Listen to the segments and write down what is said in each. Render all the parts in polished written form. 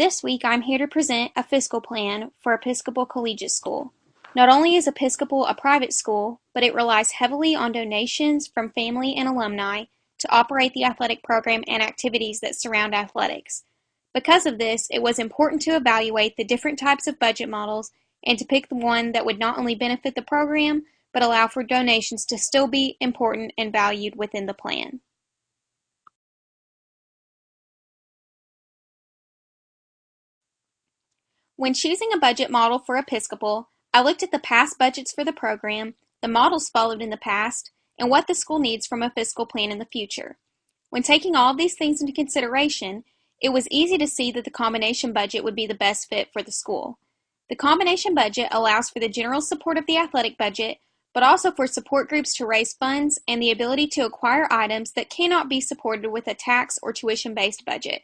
This week I'm here to present a fiscal plan for Episcopal Collegiate School. Not only is Episcopal a private school, but it relies heavily on donations from family and alumni to operate the athletic program and activities that surround athletics. Because of this, it was important to evaluate the different types of budget models and to pick the one that would not only benefit the program, but allow for donations to still be important and valued within the plan. When choosing a budget model for Episcopal, I looked at the past budgets for the program, the models followed in the past, and what the school needs from a fiscal plan in the future. When taking all of these things into consideration, it was easy to see that the combination budget would be the best fit for the school. The combination budget allows for the general support of the athletic budget, but also for support groups to raise funds and the ability to acquire items that cannot be supported with a tax or tuition-based budget.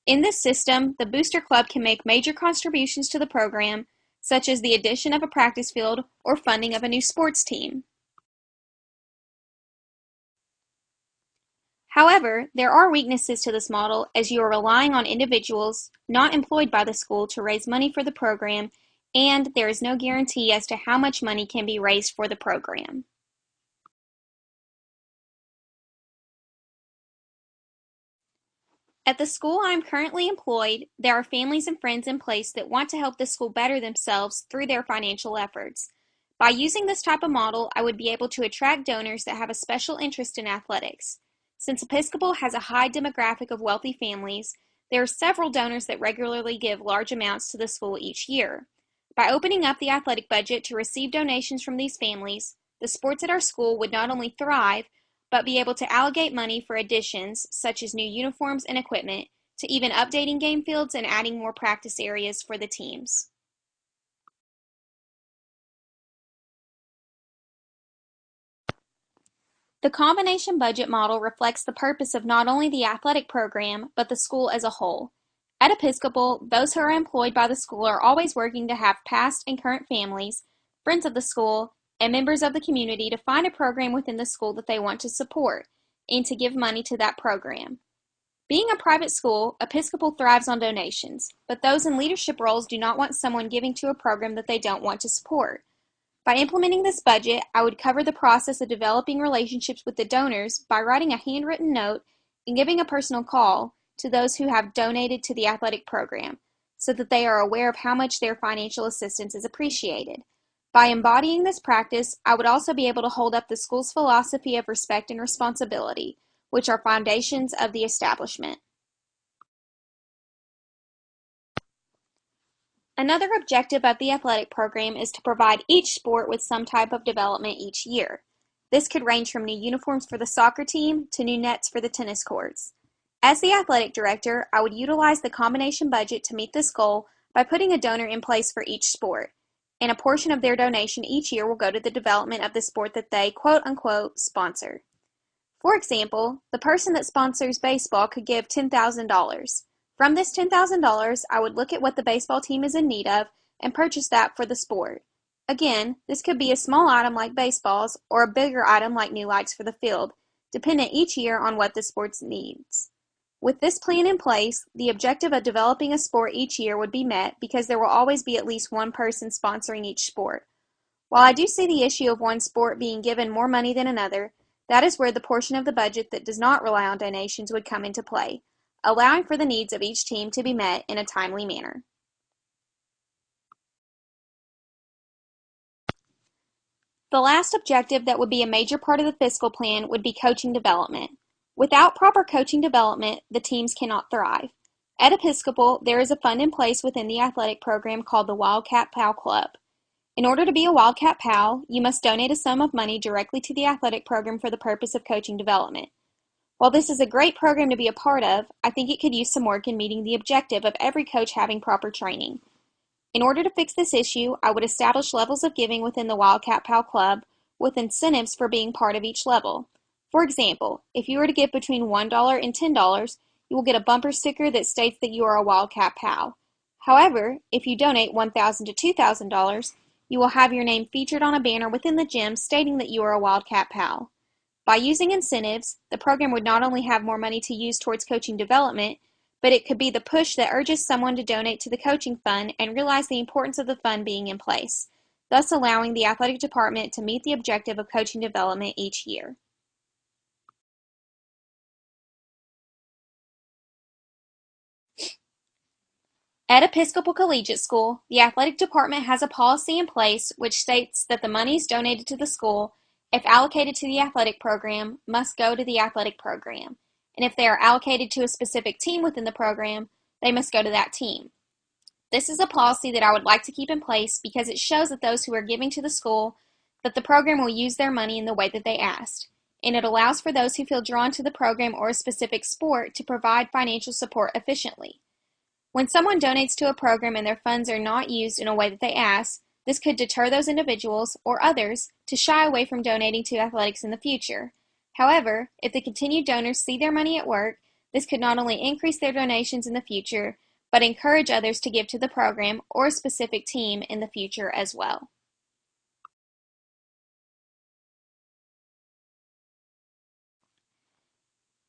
In this system, the Booster Club can make major contributions to the program, such as the addition of a practice field or funding of a new sports team. However, there are weaknesses to this model as you are relying on individuals not employed by the school to raise money for the program, and there is no guarantee as to how much money can be raised for the program. At the school I am currently employed, there are families and friends in place that want to help the school better themselves through their financial efforts. By using this type of model, I would be able to attract donors that have a special interest in athletics. Since Episcopal has a high demographic of wealthy families, there are several donors that regularly give large amounts to the school each year. By opening up the athletic budget to receive donations from these families, the sports at our school would not only thrive, but be able to allocate money for additions such as new uniforms and equipment, to even updating game fields and adding more practice areas for the teams. The combination budget model reflects the purpose of not only the athletic program, but the school as a whole. At Episcopal, those who are employed by the school are always working to have past and current families, friends of the school, and members of the community to find a program within the school that they want to support, and to give money to that program. Being a private school, Episcopal thrives on donations, but those in leadership roles do not want someone giving to a program that they don't want to support. By implementing this budget, I would cover the process of developing relationships with the donors by writing a handwritten note and giving a personal call to those who have donated to the athletic program, so that they are aware of how much their financial assistance is appreciated. By embodying this practice, I would also be able to hold up the school's philosophy of respect and responsibility, which are foundations of the establishment. Another objective of the athletic program is to provide each sport with some type of development each year. This could range from new uniforms for the soccer team to new nets for the tennis courts. As the athletic director, I would utilize the combination budget to meet this goal by putting a donor in place for each sport, and a portion of their donation each year will go to the development of the sport that they quote-unquote sponsor. For example, the person that sponsors baseball could give $10,000. From this $10,000, I would look at what the baseball team is in need of and purchase that for the sport. Again, this could be a small item like baseballs or a bigger item like new lights for the field, dependent each year on what the sports needs. With this plan in place, the objective of developing a sport each year would be met because there will always be at least one person sponsoring each sport. While I do see the issue of one sport being given more money than another, that is where the portion of the budget that does not rely on donations would come into play, allowing for the needs of each team to be met in a timely manner. The last objective that would be a major part of the fiscal plan would be coaching development. Without proper coaching development, the teams cannot thrive. At Episcopal, there is a fund in place within the athletic program called the Wildcat PAL Club. In order to be a Wildcat PAL, you must donate a sum of money directly to the athletic program for the purpose of coaching development. While this is a great program to be a part of, I think it could use some work in meeting the objective of every coach having proper training. In order to fix this issue, I would establish levels of giving within the Wildcat PAL Club with incentives for being part of each level. For example, if you were to give between $1 and $10, you will get a bumper sticker that states that you are a Wildcat PAL. However, if you donate $1,000 to $2,000, you will have your name featured on a banner within the gym stating that you are a Wildcat PAL. By using incentives, the program would not only have more money to use towards coaching development, but it could be the push that urges someone to donate to the coaching fund and realize the importance of the fund being in place, thus allowing the athletic department to meet the objective of coaching development each year. At Episcopal Collegiate School, the athletic department has a policy in place which states that the monies donated to the school, if allocated to the athletic program, must go to the athletic program, and if they are allocated to a specific team within the program, they must go to that team. This is a policy that I would like to keep in place because it shows that those who are giving to the school that the program will use their money in the way that they asked, and it allows for those who feel drawn to the program or a specific sport to provide financial support efficiently. When someone donates to a program and their funds are not used in a way that they ask, this could deter those individuals or others to shy away from donating to athletics in the future. However, if the continued donors see their money at work, this could not only increase their donations in the future, but encourage others to give to the program or a specific team in the future as well.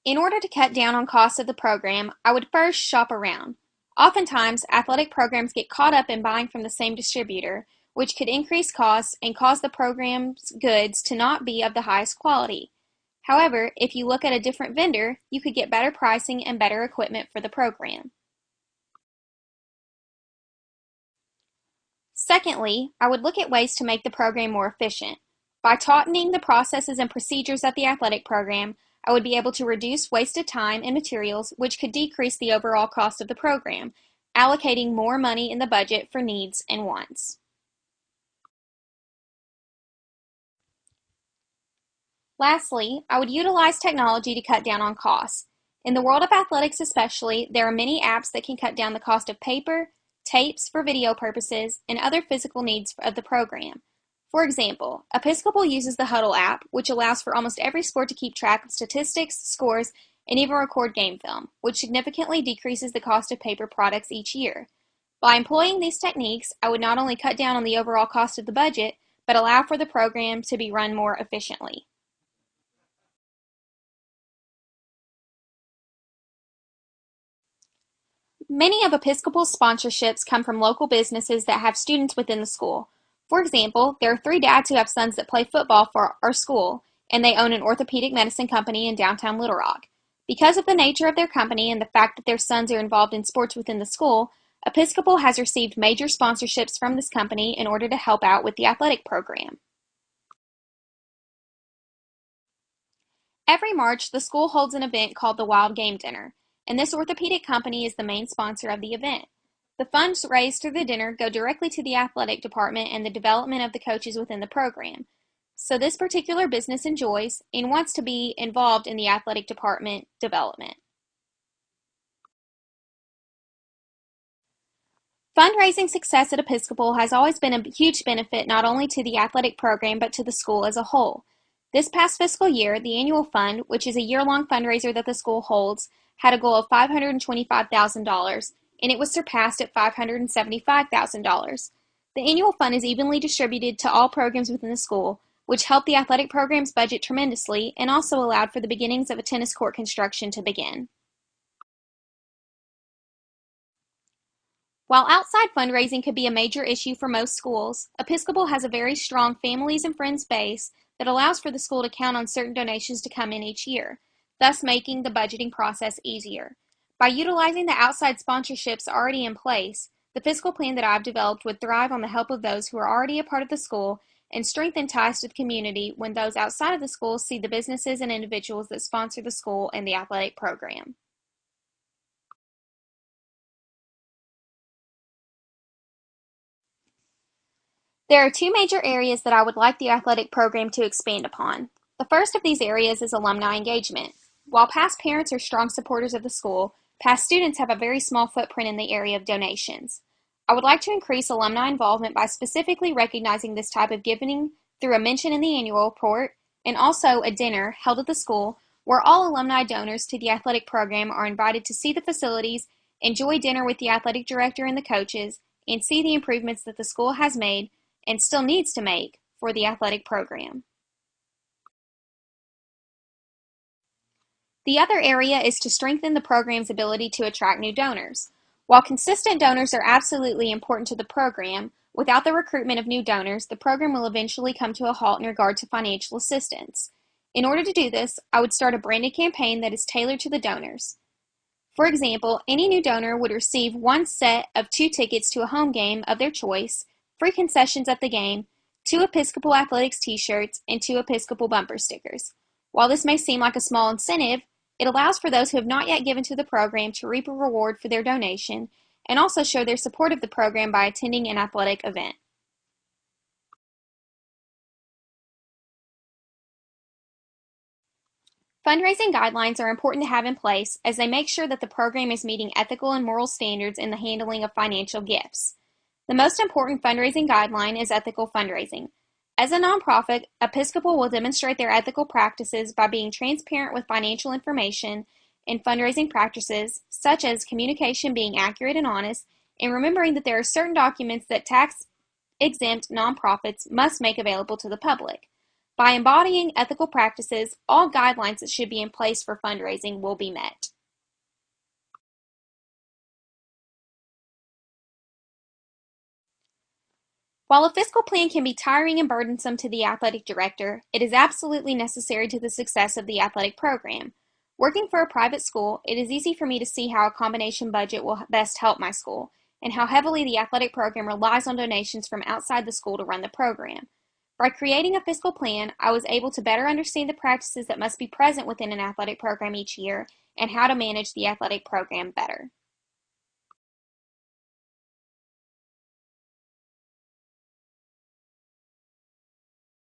In order to cut down on costs of the program, I would first shop around. Oftentimes, athletic programs get caught up in buying from the same distributor, which could increase costs and cause the program's goods to not be of the highest quality. However, if you look at a different vendor, you could get better pricing and better equipment for the program. Secondly, I would look at ways to make the program more efficient. By tautening the processes and procedures at the athletic program, I would be able to reduce wasted time and materials, which could decrease the overall cost of the program, allocating more money in the budget for needs and wants. Lastly, I would utilize technology to cut down on costs. In the world of athletics especially, there are many apps that can cut down the cost of paper, tapes for video purposes, and other physical needs of the program. For example, Episcopal uses the Huddle app, which allows for almost every sport to keep track of statistics, scores, and even record game film, which significantly decreases the cost of paper products each year. By employing these techniques, I would not only cut down on the overall cost of the budget, but allow for the program to be run more efficiently. Many of Episcopal's sponsorships come from local businesses that have students within the school. For example, there are 3 dads who have sons that play football for our school, and they own an orthopedic medicine company in downtown Little Rock. Because of the nature of their company and the fact that their sons are involved in sports within the school, Episcopal has received major sponsorships from this company in order to help out with the athletic program. Every March, the school holds an event called the Wild Game Dinner, and this orthopedic company is the main sponsor of the event. The funds raised through the dinner go directly to the athletic department and the development of the coaches within the program. So this particular business enjoys and wants to be involved in the athletic department development. Fundraising success at Episcopal has always been a huge benefit not only to the athletic program but to the school as a whole. This past fiscal year, the annual fund, which is a year-long fundraiser that the school holds, had a goal of $525,000, and it was surpassed at $575,000. The annual fund is evenly distributed to all programs within the school, which helped the athletic program's budget tremendously and also allowed for the beginnings of a tennis court construction to begin. While outside fundraising could be a major issue for most schools, Episcopal has a very strong families and friends base that allows for the school to count on certain donations to come in each year, thus making the budgeting process easier. By utilizing the outside sponsorships already in place, the fiscal plan that I've developed would thrive on the help of those who are already a part of the school and strengthen ties to the community when those outside of the school see the businesses and individuals that sponsor the school and the athletic program. There are 2 major areas that I would like the athletic program to expand upon. The first of these areas is alumni engagement. While past parents are strong supporters of the school, past students have a very small footprint in the area of donations. I would like to increase alumni involvement by specifically recognizing this type of giving through a mention in the annual report and also a dinner held at the school where all alumni donors to the athletic program are invited to see the facilities, enjoy dinner with the athletic director and the coaches, and see the improvements that the school has made and still needs to make for the athletic program. The other area is to strengthen the program's ability to attract new donors. While consistent donors are absolutely important to the program, without the recruitment of new donors, the program will eventually come to a halt in regard to financial assistance. In order to do this, I would start a branded campaign that is tailored to the donors. For example, any new donor would receive one set of 2 tickets to a home game of their choice, free concessions at the game, 2 Episcopal Athletics t-shirts, and 2 Episcopal bumper stickers. While this may seem like a small incentive, it allows for those who have not yet given to the program to reap a reward for their donation and also show their support of the program by attending an athletic event. Fundraising guidelines are important to have in place as they make sure that the program is meeting ethical and moral standards in the handling of financial gifts. The most important fundraising guideline is ethical fundraising. As a nonprofit, Episcopal will demonstrate their ethical practices by being transparent with financial information and fundraising practices, such as communication being accurate and honest, and remembering that there are certain documents that tax-exempt nonprofits must make available to the public. By embodying ethical practices, all guidelines that should be in place for fundraising will be met. While a fiscal plan can be tiring and burdensome to the athletic director, it is absolutely necessary to the success of the athletic program. Working for a private school, it is easy for me to see how a combination budget will best help my school, and how heavily the athletic program relies on donations from outside the school to run the program. By creating a fiscal plan, I was able to better understand the practices that must be present within an athletic program each year and how to manage the athletic program better.